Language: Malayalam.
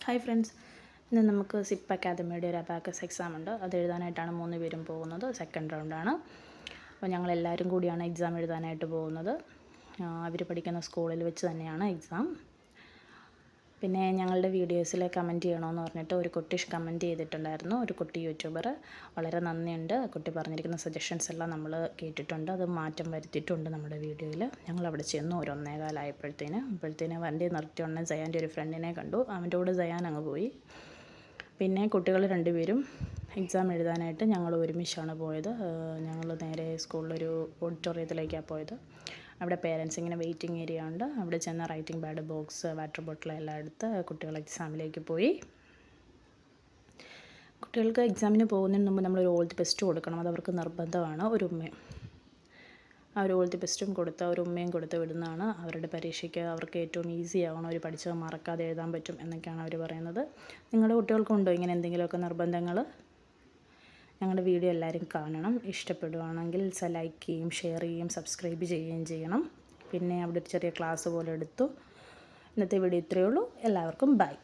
ഹായ് ഫ്രണ്ട്സ്, ഇന്ന് നമുക്ക് സിപ്പ് അക്കാദമിയുടെ ഒരു അബാക്കസ് എക്സാം ഉണ്ട്. അത് എഴുതാനായിട്ടാണ് 3 പേരും പോകുന്നത്. സെക്കൻഡ് റൗണ്ടാണ്. അപ്പോൾ ഞങ്ങളെല്ലാവരും കൂടിയാണ് എക്സാം എഴുതാനായിട്ട് പോകുന്നത്. അവർ പഠിക്കുന്ന സ്കൂളിൽ വെച്ച് തന്നെയാണ് എക്സാം. പിന്നെ ഞങ്ങളുടെ വീഡിയോസിൽ കമൻറ്റ് ചെയ്യണമെന്ന് പറഞ്ഞിട്ട് ഒരു കുട്ടി കമൻറ്റ് ചെയ്തിട്ടുണ്ടായിരുന്നു. ഒരു കുട്ടി യൂട്യൂബർ. വളരെ നന്ദിയുണ്ട്. കുട്ടി പറഞ്ഞിരിക്കുന്ന സജഷൻസ് എല്ലാം നമ്മൾ കേട്ടിട്ടുണ്ട്. അത് മാറ്റം വരുത്തിയിട്ടുണ്ട് നമ്മുടെ വീഡിയോയിൽ. ഞങ്ങളവിടെ ചെന്നു ഒരു 1:15 അപ്പോഴത്തേന് വണ്ടി നിർത്തി ഉടനെ സയാൻ്റെ ഒരു ഫ്രണ്ടിനെ കണ്ടു. അവൻ്റെ കൂടെ സയാൻ അങ്ങ് പോയി. പിന്നെ കുട്ടികൾ 2 പേരും എക്സാം എഴുതാനായിട്ട് ഞങ്ങൾ ഒരുമിച്ചാണ് പോയത്. ഞങ്ങൾ നേരെ സ്കൂളിലൊരു ഓഡിറ്റോറിയത്തിലേക്കാണ് പോയത്. അവിടെ പേരൻസ് ഇങ്ങനെ വെയിറ്റിംഗ് ഏരിയ ഉണ്ട്. അവിടെ ചെന്ന് writing pad, box, water bottle എല്ലാം എടുത്ത് കുട്ടികൾ എക്സാമിലേക്ക് പോയി. കുട്ടികൾക്ക് എക്സാമിന് പോകുന്നതിന് മുമ്പ് നമ്മളൊരു ഓൾ ദി ബെസ്റ്റ് കൊടുക്കണം. അത് അവർക്ക് നിർബന്ധമാണ്. ഒരു ഓൾ ദി ബെസ്റ്റും കൊടുത്ത് ഒരു ഉമ്മയും കൊടുത്ത് വിടുന്നതാണ്. അവരുടെ പരീക്ഷയ്ക്ക് അവർക്ക് ഏറ്റവും ഈസി ആവണം, അവർ പഠിച്ചത് മറക്കാതെ എഴുതാൻ പറ്റും എന്നൊക്കെയാണ് അവർ പറയുന്നത്. നിങ്ങളുടെ കുട്ടികൾക്കുണ്ടോ ഇങ്ങനെ എന്തെങ്കിലുമൊക്കെ നിർബന്ധങ്ങൾ? ഞങ്ങളുടെ വീഡിയോ എല്ലാവരും കാണണം. ഇഷ്ടപ്പെടുവാണെങ്കിൽ ലൈക്ക് ചെയ്യുകയും ഷെയർ ചെയ്യുകയും സബ്സ്ക്രൈബ് ചെയ്യുകയും ചെയ്യണം. പിന്നെ അവിടെ ഒരു ചെറിയ ക്ലാസ് പോലെ എടുത്തു. ഇന്നത്തെ വീഡിയോ ഇത്രയേ ഉള്ളൂ. എല്ലാവർക്കും ബൈ.